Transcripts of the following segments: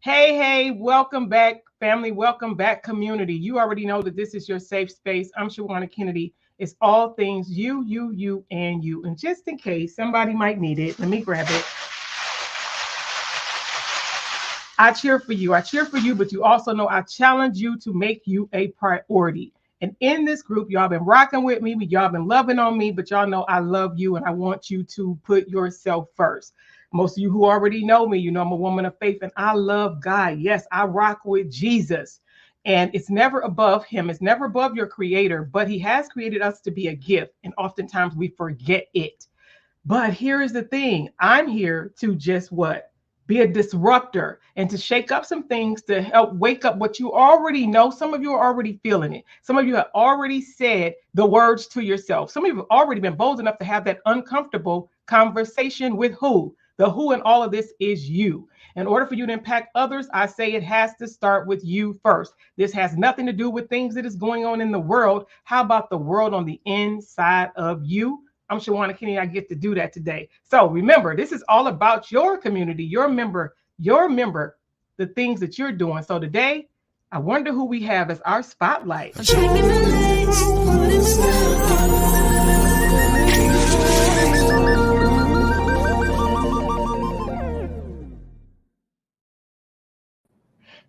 Hey, welcome back, family. Welcome back, community. You already know that this is your safe space. I'm Shawanna Kennedy. It's all things you, and you. And just in case somebody might need it, let me grab it. I cheer for you, but you also know I challenge you to make you a priority. And in this group, y'all been rocking with me, y'all been loving on me, but y'all know I love you and I want you to put yourself first. Most of you who already know me, you know I'm a woman of faith and I love God. Yes, I rock with Jesus. And it's never above him. It's never above your creator, but he has created us to be a gift. And oftentimes we forget it. But here is the thing. I'm here to just what? Be a disruptor and to shake up some things to help wake up what you already know. Some of you are already feeling it. Some of you have already said the words to yourself. Some of you have already been bold enough to have that uncomfortable conversation with who? The who in all of this is you. In order for you to impact others, I say it has to start with you first. This has nothing to do with things that is going on in the world. How about the world on the inside of you? I'm Shawanna Kennedy. I get to do that today. So remember, this is all about your community, your member, the things that you're doing. So today, I wonder who we have as our spotlight.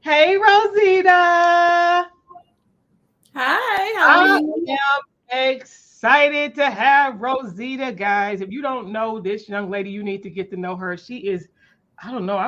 Hey, Rozetta. Hi, how are you? I am excited to have Rozetta, guys. If you don't know this young lady, you need to get to know her. She is, I don't know,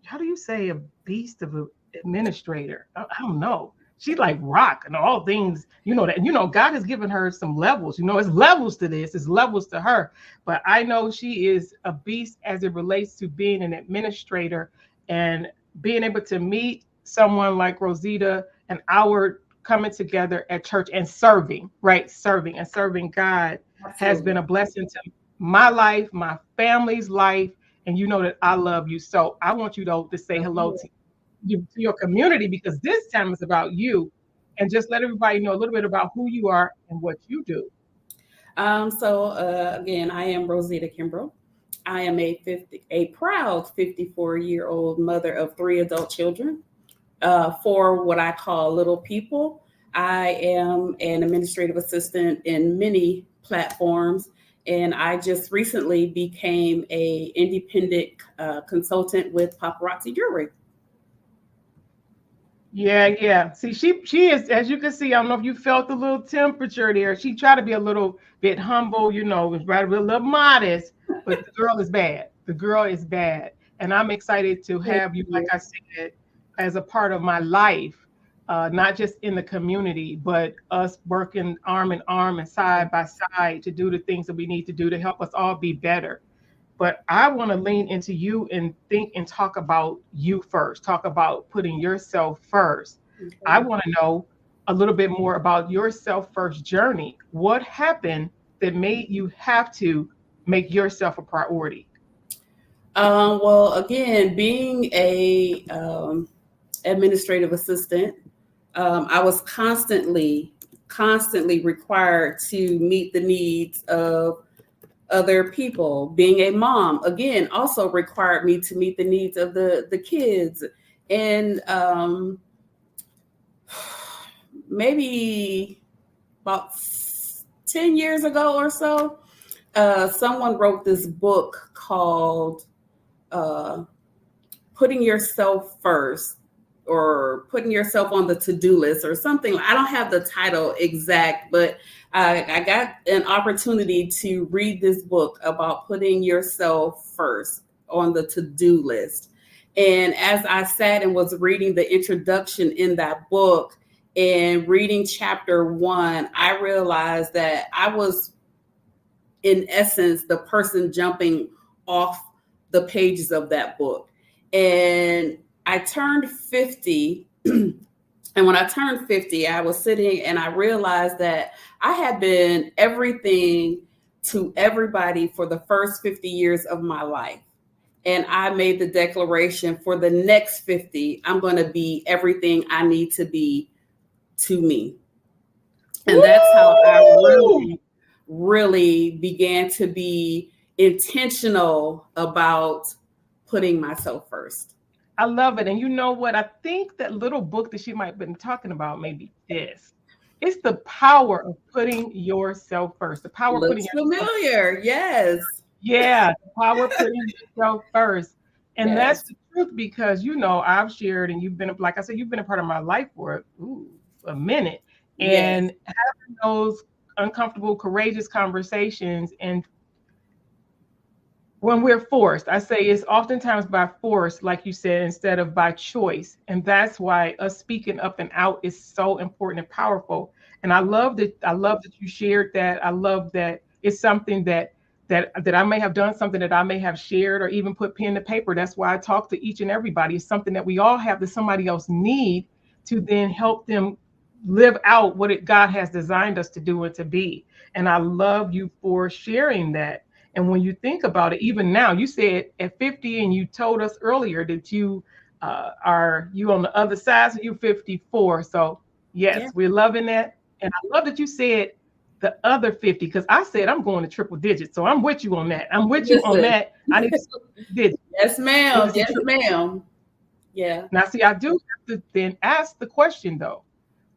how do you say a beast of an administrator? I don't know. She's like rock and all things, that, God has given her some levels, it's levels to this, it's levels to her. But I know she is a beast as it relates to being an administrator and being able to meet someone like Rozetta and our coming together at church and serving God. Absolutely. Has been a blessing to my life, my family's life, and you know that I love you. So I want you to say hello to your community, because this time is about you, and just let everybody know a little bit about who you are and what you do. Again, I am Rozetta Kimbrouh. I am a proud 54-year-old mother of 3 adult children. For what I call little people. I am an administrative assistant in many platforms, and I just recently became an independent consultant with Paparazzi Jewelry. Yeah. See, she is, as you can see, I don't know if you felt the little temperature there. She tried to be a little bit humble, was rather a little modest, but the girl is bad. The girl is bad. And I'm excited to have you, like I said, as a part of my life, not just in the community, but us working arm in arm and side by side to do the things that we need to do to help us all be better. But I want to lean into you and think and talk about you first, talk about putting yourself first. Okay. I want to know a little bit more about your self-first journey. What happened that made you have to make yourself a priority? Well, again, being a administrative assistant, I was constantly required to meet the needs of other people. Being a mom, again, also required me to meet the needs of the kids. And maybe about 10 years ago or so, someone wrote this book called Putting Yourself First, or putting yourself on the to-do list or something. I don't have the title exact, but I got an opportunity to read this book about putting yourself first on the to-do list. And as I sat and was reading the introduction in that book and reading chapter 1, I realized that I was, in essence, the person jumping off the pages of that book. And I turned 50, and when I turned 50, I was sitting and I realized that I had been everything to everybody for the first 50 years of my life. And I made the declaration for the next 50, I'm going to be everything I need to be to me. And that's how I really began to be intentional about putting myself first. I love it. And you know what? I think that little book that she might have been talking about, maybe this. It's the power of putting yourself first. The power of putting yourself familiar. Yes. Yeah, the power of putting yourself first. And that's the truth, because, you know, I've shared, and you've been, like I said, you've been a part of my life for a minute. And having those uncomfortable, courageous conversations, and when we're forced, I say it's oftentimes by force, like you said, instead of by choice. And that's why us speaking up and out is so important and powerful. And I love that you shared that. I love that it's something that I may have done, something that I may have shared, or even put pen to paper. That's why I talk to each and everybody. It's something that we all have that somebody else need to then help them live out what God has designed us to do and to be. And I love you for sharing that. And when you think about it, even now, you said at 50, and you told us earlier that you on the other side, so you're 54. So yes, we're loving that. And I love that you said the other 50, because I said I'm going to triple digits. So I'm with you on that. I'm with you on that. I need to digits. Yes, ma'am. Yes, ma'am. Yeah. Now, see, I do have to then ask the question, though.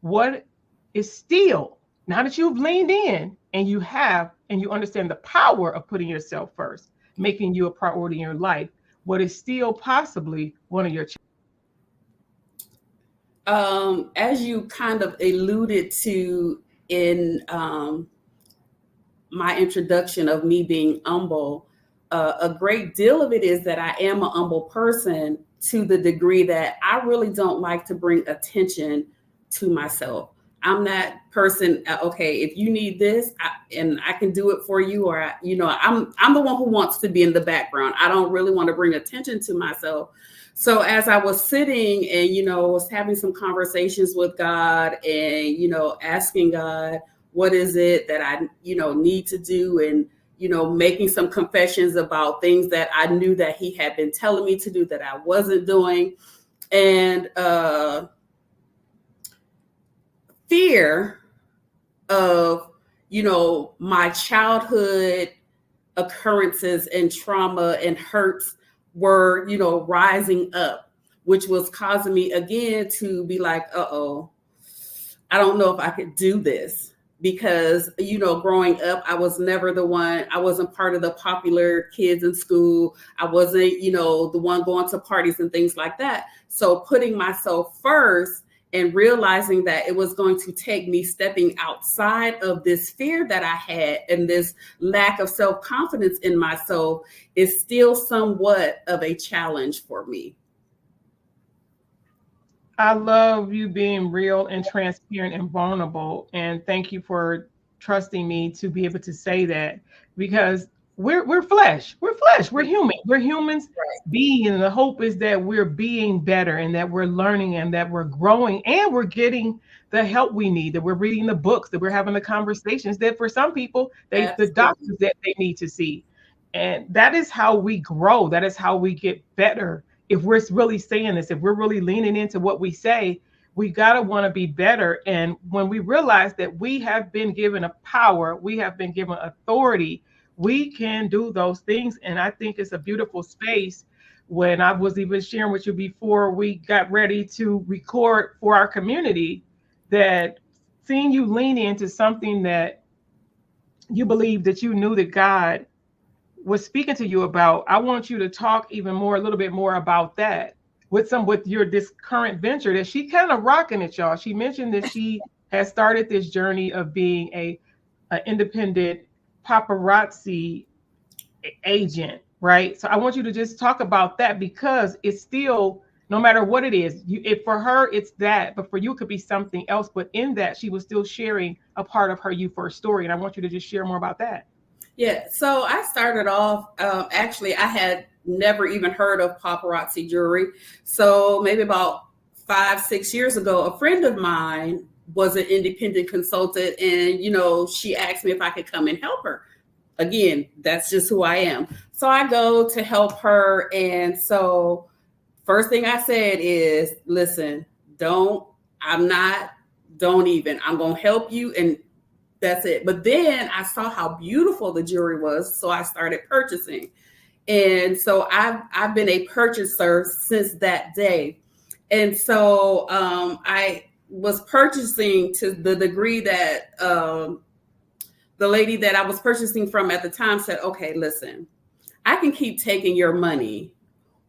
What is still, now that you've leaned in and you understand the power of putting yourself first, making you a priority in your life, what is still possibly one of your as you kind of alluded to in my introduction of me being humble, a great deal of it is that I am a humble person, to the degree that I really don't like to bring attention to myself. I'm that person. Okay, if you need this, and I can do it for you, or I'm the one who wants to be in the background. I don't really want to bring attention to myself. So as I was sitting and was having some conversations with God, and asking God, what is it that I need to do, and making some confessions about things that I knew that He had been telling me to do that I wasn't doing, and fear of, my childhood occurrences and trauma and hurts were, rising up, which was causing me again to be like, I don't know if I could do this. Because, growing up, I was never the one, I wasn't part of the popular kids in school. I wasn't, the one going to parties and things like that. So putting myself first and realizing that it was going to take me stepping outside of this fear that I had and this lack of self-confidence in myself is still somewhat of a challenge for me. I love you being real and transparent and vulnerable. And thank you for trusting me to be able to say that, because we're flesh. We're flesh. We're human. We're humans being, and the hope is that we're being better, and that we're learning, and that we're growing, and we're getting the help we need, that we're reading the books, that we're having the conversations that for some people, the doctors that they need to see. And that is how we grow. That is how we get better. If we're really saying this, if we're really leaning into what we say, we got to want to be better. And when we realize that we have been given a power, we have been given authority, we can do those things. And I think it's a beautiful space. When I was even sharing with you before we got ready to record for our community, that seeing you lean into something that you believe, that you knew that God was speaking to you about, I want you to talk even more, a little bit more about that with this current venture that she kind of rocking it, y'all. She mentioned that she has started this journey of being a independent paparazzi agent, right? So I want you to just talk about that, because it's still, no matter what it is, for her it's that, but for you it could be something else. But in that, she was still sharing a part of her You First story, and I want you to just share more about that. Yeah, so I started off, actually, I had never even heard of paparazzi jewelry. So maybe about 5-6 years ago, a friend of mine was an independent consultant, and, she asked me if I could come and help her. again, that's just who I am. So I go to help her. And so first thing I said is, listen, I'm going to help you. And that's it. But then I saw how beautiful the jewelry was. So I started purchasing. And so I've been a purchaser since that day. And so I was purchasing to the degree that the lady that I was purchasing from at the time said, okay, listen, I can keep taking your money,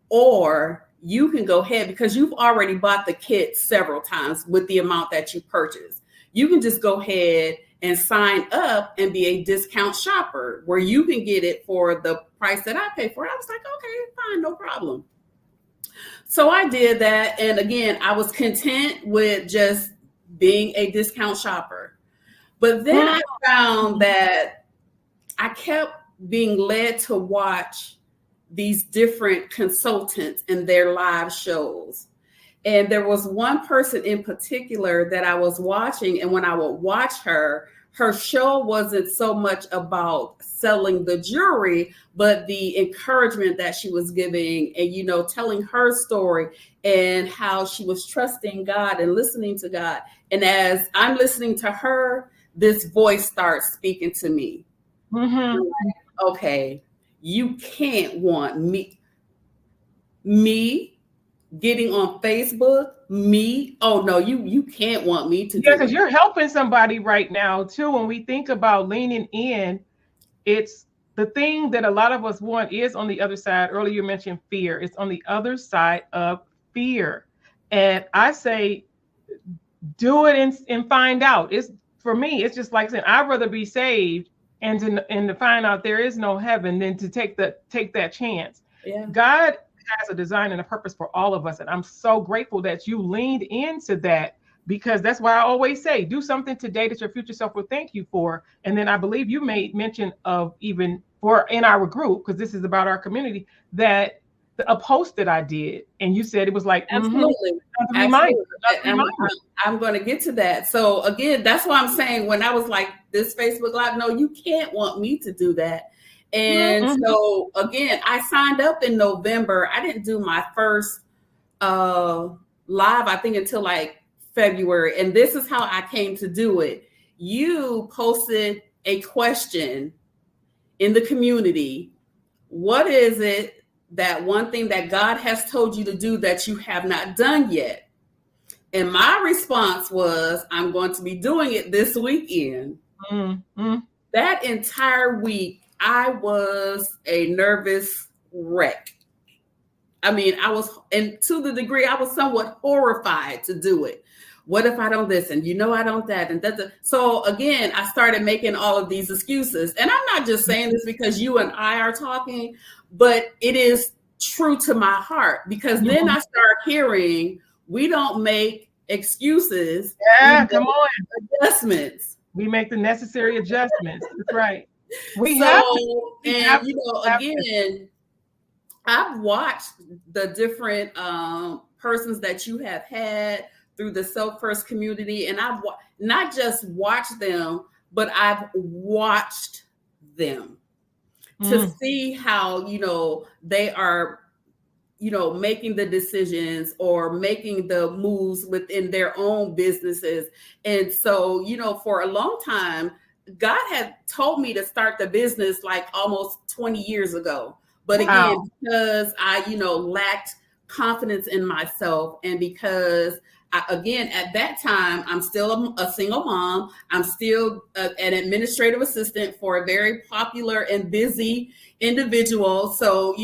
or you can go ahead, because you've already bought the kit several times with the amount that you purchased. You can just go ahead and sign up and be a discount shopper where you can get it for the price that I pay for it. I was like, okay, fine, no problem. So I did that. And again, I was content with just being a discount shopper. But then I found that I kept being led to watch these different consultants and their live shows. And there was one person in particular that I was watching. And when I would watch her show wasn't so much about selling the jewelry, but the encouragement that she was giving and, you know, telling her story and how she was trusting God and listening to God. And as I'm listening to her, this voice starts speaking to me. Mm-hmm. Like, okay, you can't want me getting on Facebook, oh no, you can't want me to do because you're helping somebody right now too. When we think about leaning in, it's the thing that a lot of us want is on the other side. Earlier you mentioned fear. It's on the other side of fear. And I say, do it and find out. It's, for me, it's just like saying, I'd rather be saved and to find out there is no heaven than to take that chance. Yeah. God has a design and a purpose for all of us. And I'm so grateful that you leaned into that, because that's why I always say, do something today that your future self will thank you for. And then I believe you made mention of, even for in our group, because this is about our community, that a post that I did, and you said it was like, absolutely. Reminder. I'm going to get to that. So again, that's why I'm saying, when I was like, this Facebook Live, no, you can't want me to do that. And so again, I signed up in November. I didn't do my first live, I think, until like February. And this is how I came to do it. You posted a question in the community. What is it, that one thing that God has told you to do that you have not done yet? And my response was, I'm going to be doing it this weekend. That entire week, I was a nervous wreck. I mean, and to the degree I was somewhat horrified to do it. What if I don't this, and I don't that, and that. So again, I started making all of these excuses. And I'm not just saying this because you and I are talking, but it is true to my heart, because then I start hearing, we don't make excuses. Yeah, come on. Adjustments. We make the necessary adjustments. That's right. Again, I've watched the different persons that you have had through the Self First community, and I've not just watched them, but I've watched them to see how, they are, making the decisions or making the moves within their own businesses. And so, for a long time, God had told me to start the business like almost 20 years ago. But again, because I, lacked confidence in myself, and because at that time, I'm still a single mom. I'm still an administrative assistant for a very popular and busy individual. So,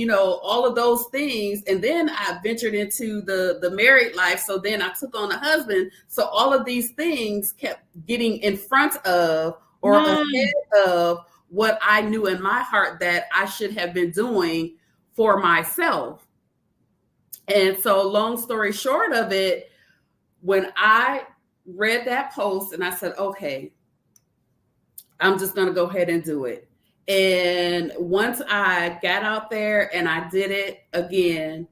all of those things. And then I ventured into the married life. So then I took on a husband. So all of these things kept getting in front of or ahead of what I knew in my heart that I should have been doing for myself. And so long story short of it, when I read that post and I said, okay, I'm just going to go ahead and do it. And once I got out there and I did it again,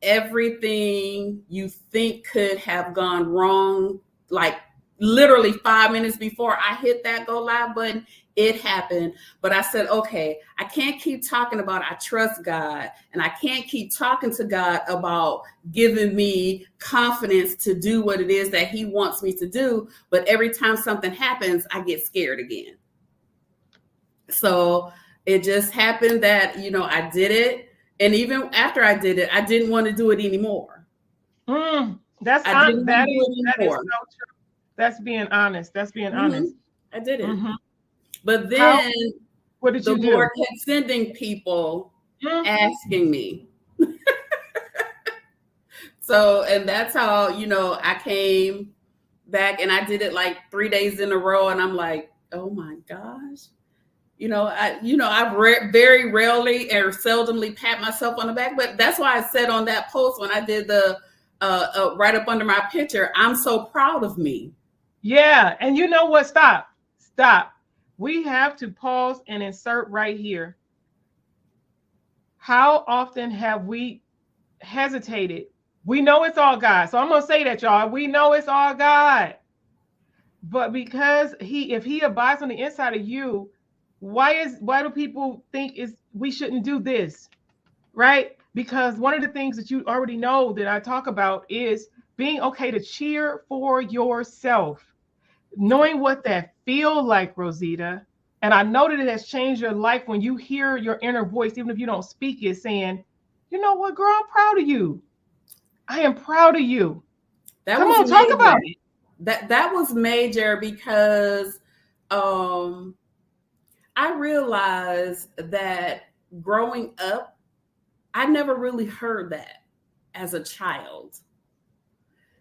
everything you think could have gone wrong, like literally 5 minutes before I hit that go live button, it happened. But I said, okay, I can't keep talking about I trust God, and I can't keep talking to God about giving me confidence to do what it is that he wants me to do. But every time something happens, I get scared again. So it just happened that, I did it. And even after I did it, I didn't want to do it anymore. That is so true. That's being honest. That's being honest. I did it. Mm-hmm. But then what did you do? Lord kept sending people asking me. So, and that's how, I came back, and I did it like 3 days in a row. And I'm like, oh my gosh. I very rarely or seldomly pat myself on the back, but that's why I said on that post when I did the right up under my picture, I'm so proud of me. Yeah. And you know what? Stop. We have to pause and insert right here. How often have we hesitated? We know it's all God. So I'm going to say that, y'all. We know it's all God. But because if he abides on the inside of you, why do people think we shouldn't do this? Right? Because one of the things that you already know that I talk about is being okay to cheer for yourself. Knowing what that feels like, Rozetta. And I know that it has changed your life when you hear your inner voice, even if you don't speak it, saying, you know what, girl, I'm proud of you. I am proud of you. Come on, talk about it. That was major because I realized that growing up, I never really heard that as a child.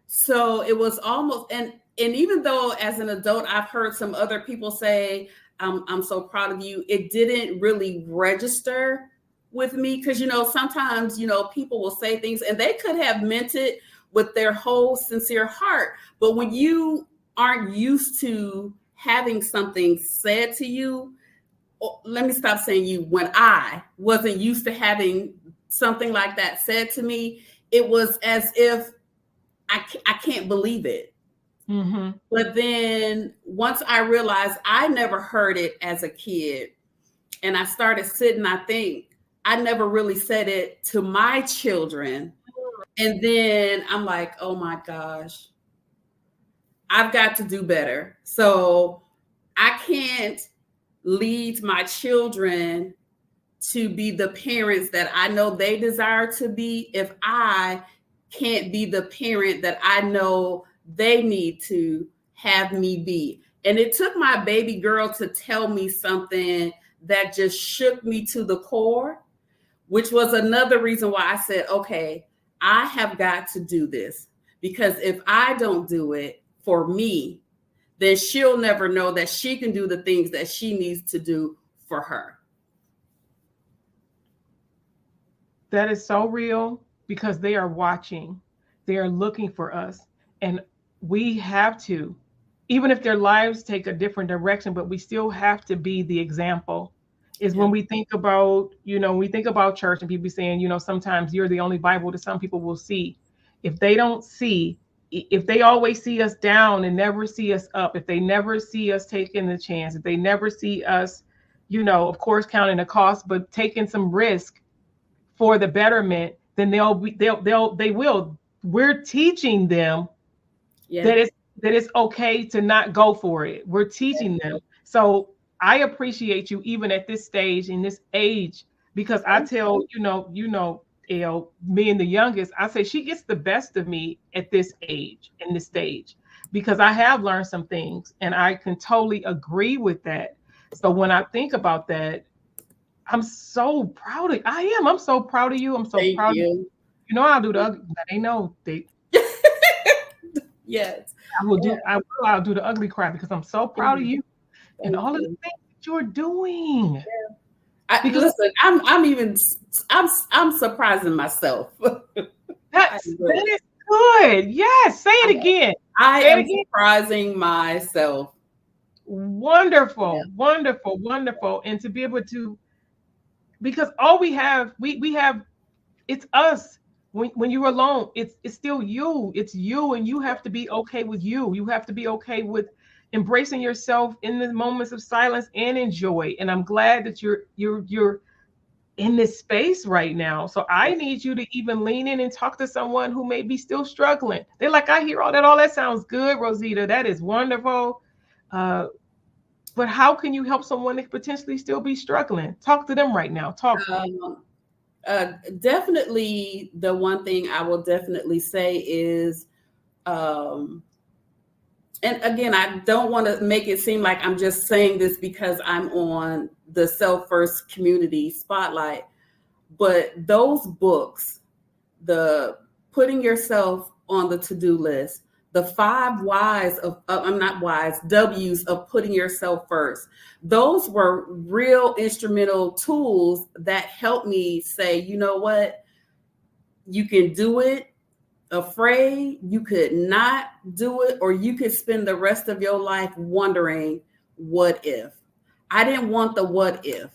So it was almost, and even though as an adult, I've heard some other people say, I'm so proud of you, it didn't really register with me because, sometimes, people will say things and they could have meant it with their whole sincere heart. But when you aren't used to having something said to you, let me stop saying you, when I wasn't used to having something like that said to me, it was as if I can't believe it. Mm-hmm. But then once I realized I never heard it as a kid, and I started sitting, I think I never really said it to my children. And then I'm like, oh my gosh, I've got to do better. So I can't lead my children to be the parents that I know they desire to be if I can't be the parent that I know they need to have me be. And it took my baby girl to tell me something that just shook me to the core, which was another reason why I said, okay, I have got to do this, because if I don't do it for me, then she'll never know that she can do the things that she needs to do for her. That is so real, because they are watching. They are looking for us. And we have to, even if their lives take a different direction, but we still have to be the example. Is when we think about, we think about church and people saying, sometimes you're the only Bible that some people will see. If they don't see, if they always see us down and never see us up, if they never see us taking the chance, if they never see us, of course, counting the cost, but taking some risk for the betterment, then they will. We're teaching them that it's okay to not go for it. We're teaching them. So I appreciate you even at this stage, in this age, because I tell, Elle, me and the youngest, I say she gets the best of me at this age, in this stage, because I have learned some things and I can totally agree with that. So when I think about that, I'm so proud of you. I'm so proud of you. I'm so proud of you. I'll do the ugly. They know they. Yes, I'll do the ugly cry, because I'm so proud of you and all of the things that you're doing. I'm surprising myself. That is good. Yes, say it again. I am surprising myself. Wonderful, wonderful, wonderful. And to be able to, because all we have, it's us. When you're alone, it's still you. It's you, and you have to be okay with you. You have to be okay with, embracing yourself in the moments of silence and enjoy. And I'm glad that you're in this space right now. So I need you to even lean in and talk to someone who may be still struggling. They're like, I hear all that. All that sounds good, Rozetta. That is wonderful. Uh, but how can you help someone that potentially still be struggling? Talk to them right now. Talk to me. Definitely, the one thing I will definitely say is, and again, I don't want to make it seem like I'm just saying this because I'm on the Self First Community Spotlight, but those books, the putting yourself on the to-do list, the 5 whys of, I'm not whys, W's of putting yourself first. Those were real instrumental tools that helped me say, you know what, you can do it. Afraid, you could not do it, or you could spend the rest of your life wondering, what if? I didn't want the what if.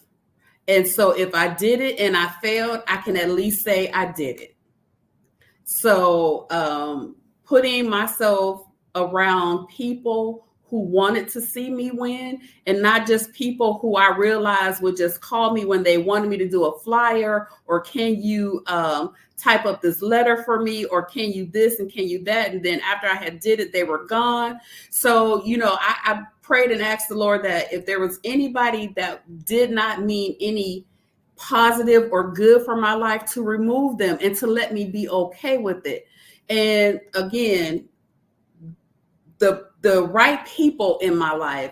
And so if I did it and I failed, I can at least say I did it. So putting myself around people who wanted to see me win, and not just people who I realized would just call me when they wanted me to do a flyer, or can you type up this letter for me, or can you this and can you that? And then after I had did it, they were gone. So, you know, I prayed and asked the Lord that if there was anybody that did not mean any positive or good for my life, to remove them and to let me be okay with it. And again, the right people in my life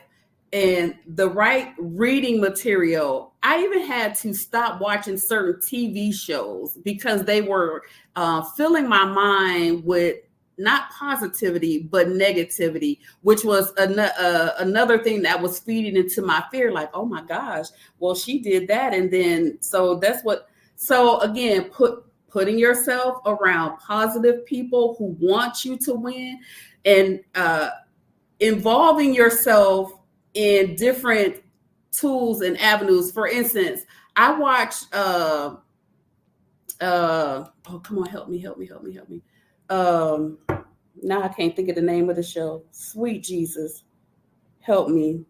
and the right reading material. I even had to stop watching certain TV shows because they were filling my mind with not positivity, but negativity, which was another thing that was feeding into my fear. Like, oh my gosh, well, she did that. And then, so that's what, so again, putting yourself around positive people who want you to win, and involving yourself in different tools and avenues. For instance, I watched, oh, come on, help me. Now I can't think of the name of the show. Sweet Jesus, help me.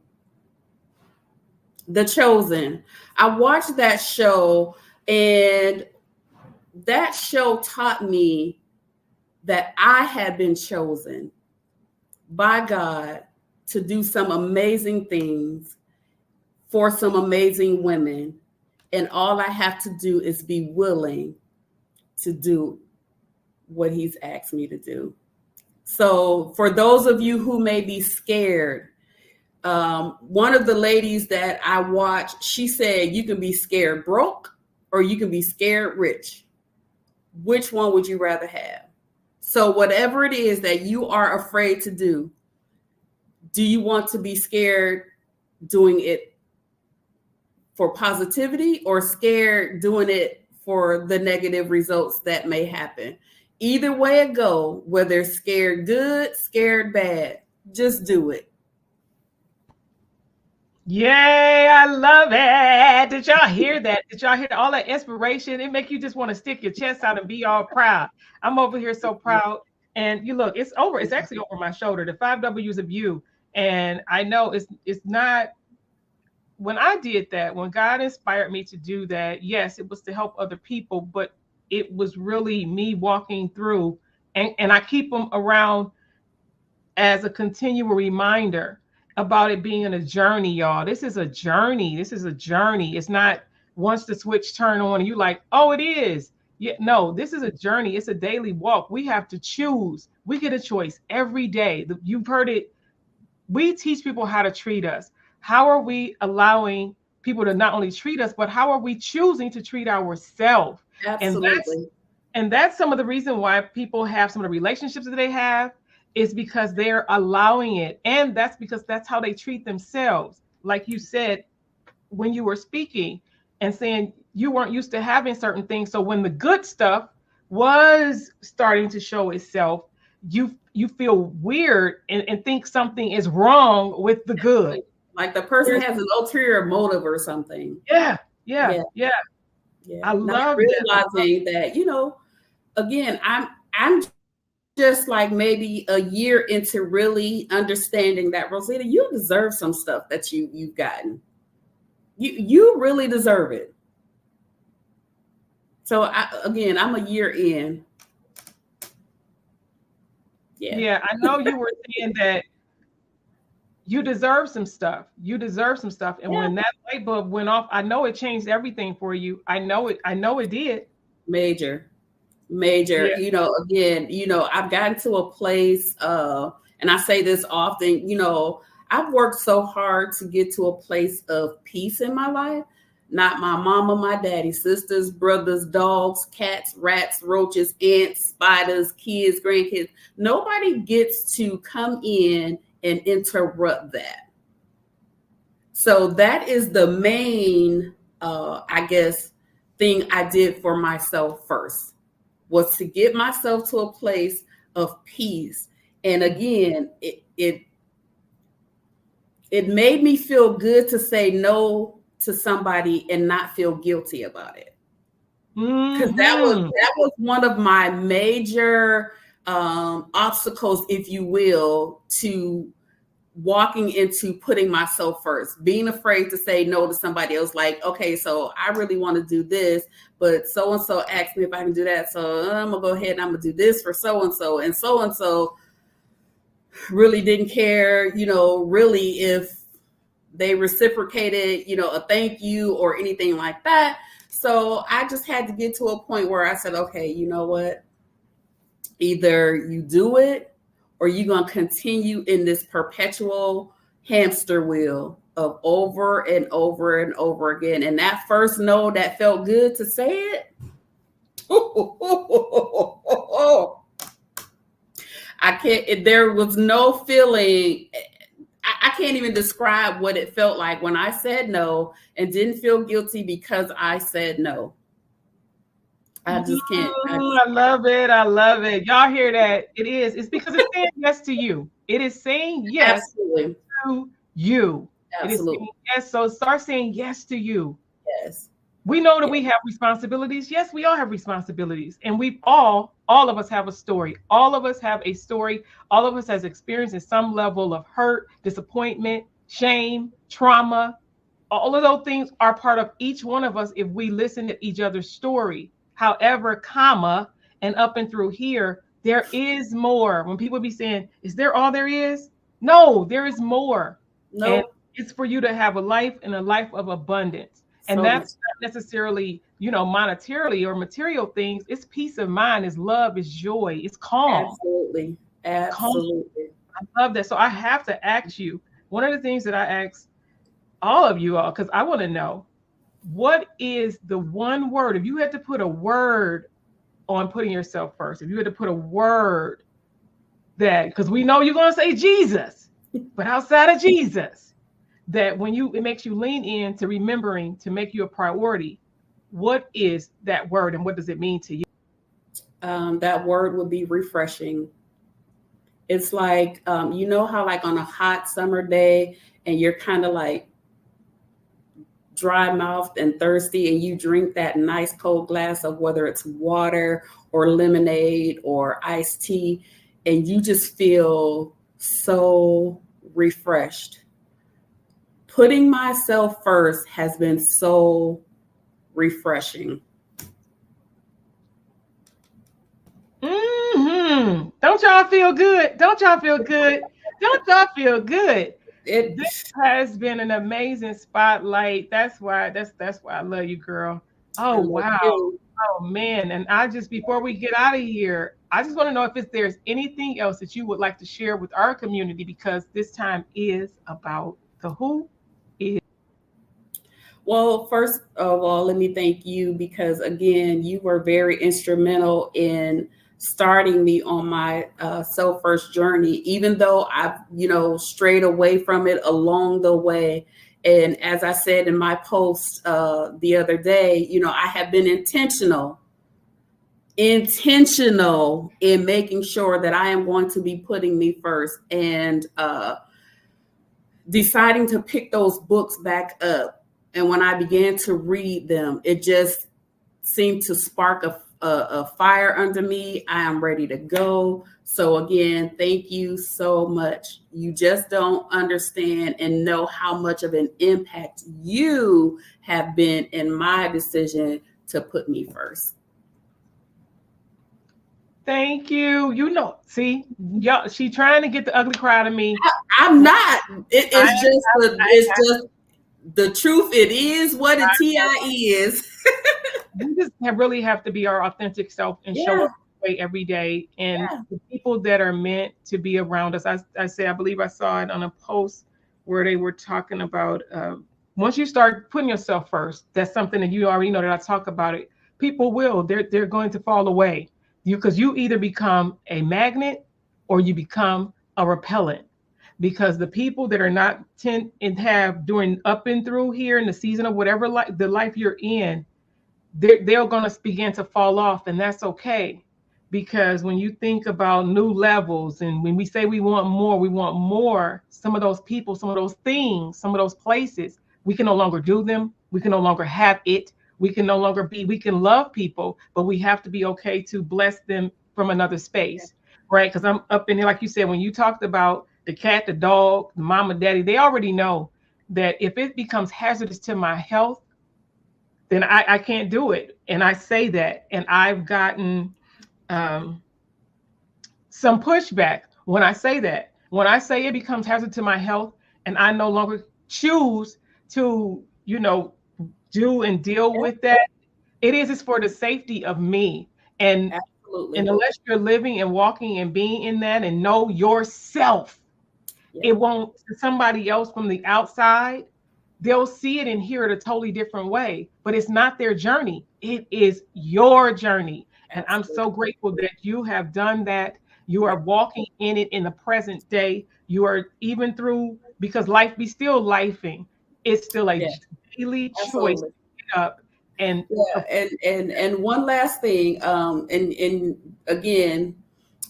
The Chosen. I watched that show, and that show taught me that I had been chosen by God to do some amazing things for some amazing women. And all I have to do is be willing to do what he's asked me to do. So for those of you who may be scared, one of the ladies that I watched, she said, you can be scared broke or you can be scared rich. Which one would you rather have? So whatever it is that you are afraid to do you want to be scared doing it for positivity, or scared doing it for the negative results that may happen? Either way it go, whether scared good, scared bad, just do it. Yay, I love it. Did y'all hear that? Did y'all hear all that inspiration? It make you just want to stick your chest out and be all proud. I'm over here so proud. And you look, it's over. It's actually over my shoulder. The 5 W's of you. And I know it's not, when I did that, when God inspired me to do that, yes, it was to help other people, but it was really me walking through, and I keep them around as a continual reminder about it being a journey, y'all. This is a journey. It's not once the switch turn on and you like, oh, it is. Yeah, no, this is a journey. It's a daily walk. We have to choose. We get a choice every day. You've heard it. We teach people how to treat us. How are we allowing people to not only treat us, but how are we choosing to treat ourselves? Absolutely. And that's some of the reason why people have some of the relationships that they have, is because they're allowing it. And that's because that's how they treat themselves. Like you said, when you were speaking and saying you weren't used to having certain things. So when the good stuff was starting to show itself, you feel weird and think something is wrong with the good. Like the person has an ulterior motive or something. Yeah. I love realizing that, you know, again, I'm just like maybe a year into really understanding that, Rozetta, you deserve some stuff that you've gotten. You really deserve it. So I'm a year in. Yeah, I know you were saying that you deserve some stuff. You deserve some stuff. And when that light bulb went off, I know it changed everything for you. I know it did. Major. Yeah. Again, I've gotten to a place, and I say this often, I've worked so hard to get to a place of peace in my life. Not my mama, my daddy, sisters, brothers, dogs, cats, rats, roaches, ants, spiders, kids, grandkids. Nobody gets to come in and interrupt that. So that is the main, I guess, thing I did for myself first, was to get myself to a place of peace. And again, it made me feel good to say no to somebody and not feel guilty about it. Because that was one of my major obstacles, if you will, to walking into putting myself first, being afraid to say no to somebody else. Like, okay, so I really want to do this, but so-and-so asked me if I can do that. So I'm gonna go ahead and I'm gonna do this for so-and-so. And so-and-so really didn't care, really if they reciprocated, a thank you or anything like that. So I just had to get to a point where I said, okay, you know what? Either you do it or you're going to continue in this perpetual hamster wheel of over and over and over again. And that first no that felt good to say it. There was no feeling. I can't even describe what it felt like when I said no and didn't feel guilty because I said no. I just can't. I love it. I love it. Y'all hear that? It's because it's saying yes to you. It is saying yes Absolutely. to you. Absolutely. It is saying yes. So start saying yes to you. Yes. We know that we have responsibilities. Yes, we all have responsibilities. And all of us have a story. All of us have a story. All of us has experienced some level of hurt, disappointment, shame, trauma. All of those things are part of each one of us if we listen to each other's story. However, comma, and up and through here, there is more. When people be saying, is there all there is? No, there is more. No. And it's for you to have a life and a life of abundance. And that's not necessarily, monetarily or material things. It's peace of mind, it's love, it's joy, it's calm. Absolutely. Absolutely. Calm. I love that. So I have to ask you, one of the things that I ask all of you all, because I want to know, what is the one word, if you had to put a word on putting yourself first, if you had to put a word that, because we know you're going to say Jesus, but outside of Jesus, that it makes you lean in to remembering to make you a priority, what is that word and what does it mean to you? That word would be refreshing. It's like, how like on a hot summer day and you're kind of like dry mouthed and thirsty and you drink that nice cold glass of whether it's water or lemonade or iced tea and you just feel so refreshed. Putting myself first has been so refreshing. Don't y'all feel good? Don't y'all feel good? Don't y'all feel good? This has been an amazing spotlight. That's why I love you, girl. Oh, wow. Oh, man. And before we get out of here, I just want to know if there's anything else that you would like to share with our community, because this time is about the who is. Well, first of all, let me thank you because, again, you were very instrumental in starting me on my self-first journey, even though I've, strayed away from it along the way. And as I said in my post the other day, I have been intentional in making sure that I am going to be putting me first and deciding to pick those books back up. And when I began to read them, it just seemed to spark a a fire under me. I am ready to go. So again, thank you so much. You just don't understand and know how much of an impact you have been in my decision to put me first. Thank you. You know, see, y'all, she trying to get the ugly cry out of me. I'm not. It's I just the truth. It is what a TI is. We just really have to be our authentic self and show Yeah. up way every day. And Yeah. the people that are meant to be around us, I believe I saw it on a post where they were talking about once you start putting yourself first, that's something that you already know that I talk about it. People will, they're going to fall away. Because you either become a magnet or you become a repellent. Because the people that are not tend and have during up and through here in the season of whatever the life you're in, they're going to begin to fall off, and that's okay. Because when you think about new levels, and when we say we want more, some of those people, some of those things, some of those places, we can no longer do them. We can no longer have it. We can no longer be, we can love people, but we have to be okay to bless them from another space, right? Because I'm up in here, like you said, when you talked about the cat, the dog, the mama, daddy, they already know that if it becomes hazardous to my health, then I can't do it. And I say that. And I've gotten um, some pushback when I say that. When I say it becomes hazard to my health and I no longer choose to, do and deal with that, it's for the safety of me. Absolutely. And unless you're living and walking and being in that and know yourself, it won't, somebody else from the outside, they'll see it and hear it a totally different way, but it's not their journey. It is your journey. And I'm so grateful that you have done that. You are walking in it in the present day. You are even through, because life be still lifing. It's still a daily choice to get up. And and one last thing, and again,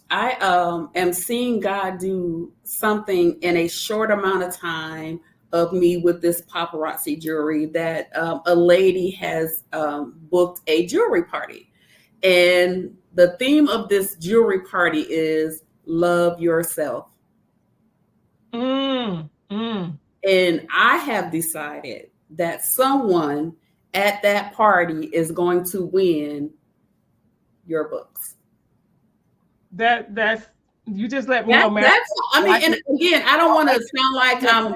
I am seeing God do something in a short amount of time of me with this paparazzi jewelry that a lady has booked a jewelry party. And the theme of this jewelry party is love yourself. And I have decided that someone at that party is going to win your books. That's you just let me know, man. And again, I don't want to sound like I'm,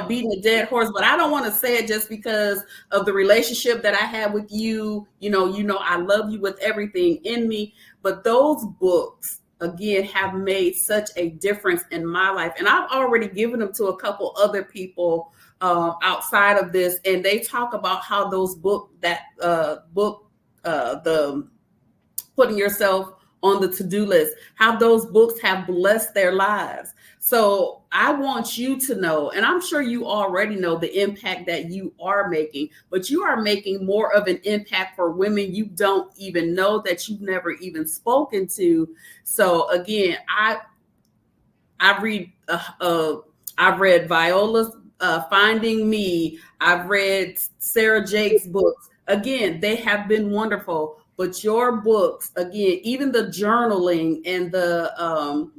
beating a dead horse, but I don't want to say it just because of the relationship that I have with you. I love you with everything in me. But those books, again, have made such a difference in my life, and I've already given them to a couple other people outside of this, and they talk about how those the putting yourself on the to-do list, how those books have blessed their lives. So I want you to know, and I'm sure you already know the impact that you are making, but you are making more of an impact for women you don't even know, that you've never even spoken to. So again, I've read Viola's Finding Me. I've read Sarah Jake's books. Again, they have been wonderful. But your books, again, even the journaling and the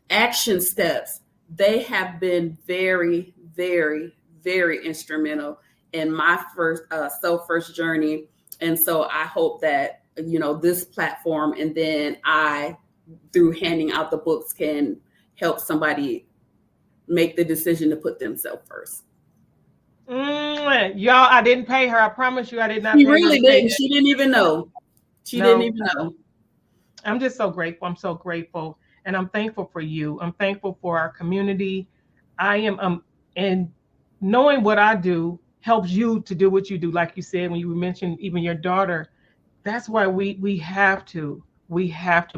action steps, they have been very, very, very instrumental in my first journey. And so I hope that, this platform, and then I, through handing out the books, can help somebody make the decision to put themselves first. Y'all, I didn't pay her. I promise you, I did not. She really didn't. She didn't even know. Didn't even know. I'm just so grateful. I'm so grateful. And I'm thankful for you. I'm thankful for our community. I am, and knowing what I do helps you to do what you do. Like you said, when you mentioned even your daughter, that's why we have to,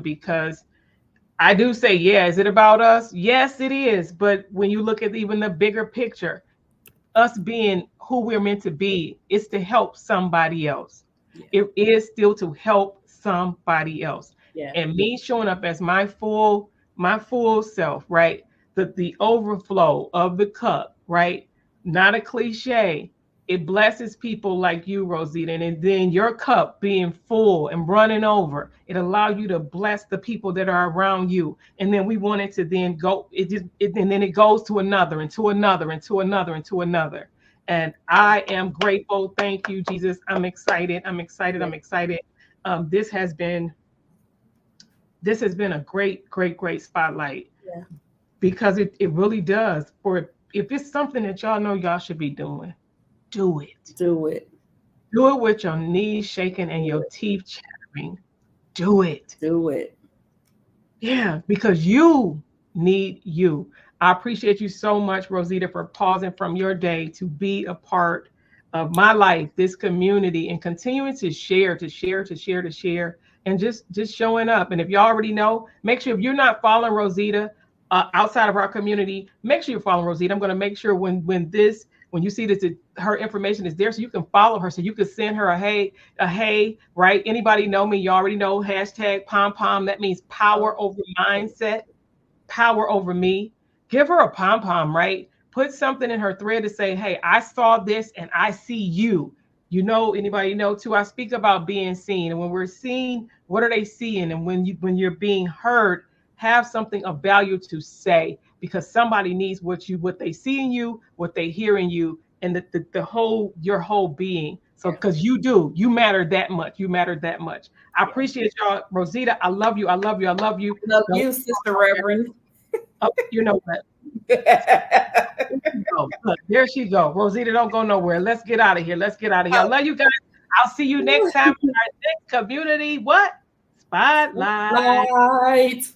because I do say, is it about us? Yes, it is. But when you look at even the bigger picture, us being who we're meant to be, is to help somebody else. It is still to help somebody else. And me showing up as my full self, right? The overflow of the cup, right? Not a cliche. it blesses people like you, Rozetta, and then your cup being full and running over, it allows you to bless the people that are around you. And then we want it to then go, and then it goes to another and to another and to another and to another. And I am grateful. Thank you, Jesus. I'm excited. I'm excited. I'm excited. This has been a great spotlight. Yeah. Because it really does. For if it's something that y'all know y'all should be doing, do it. Do it. Do it with your knees shaking and your teeth chattering. Do it. Do it. Yeah, because you need you. I appreciate you so much, Rozetta, for pausing from your day to be a part of my life, this community, and continuing to share, and just showing up. And if you already know, make sure if you're not following Rozetta outside of our community, make sure you're following Rozetta. I'm going to make sure when you see that her information is there, so you can follow her, so you can send her a hey, right? Anybody know me? You already know #pom-pom. That means power over mindset, power over me. Give her a pom-pom, right? Put something in her thread to say, hey, I saw this and I see you. You know, anybody know too, I speak about being seen. And when we're seen, what are they seeing? And when you're being heard, have something of value to say, because somebody needs what they see in you, what they hear in you, and your whole being. So, because you matter that much. You matter that much. I appreciate y'all. Rozetta, I love you. I love you. I love you. Love you, Sister Reverend. Oh, you know what? There she go. Rozetta, don't go nowhere. Let's get out of here. I love you guys. I'll see you next time in our next community. What? Spotlight.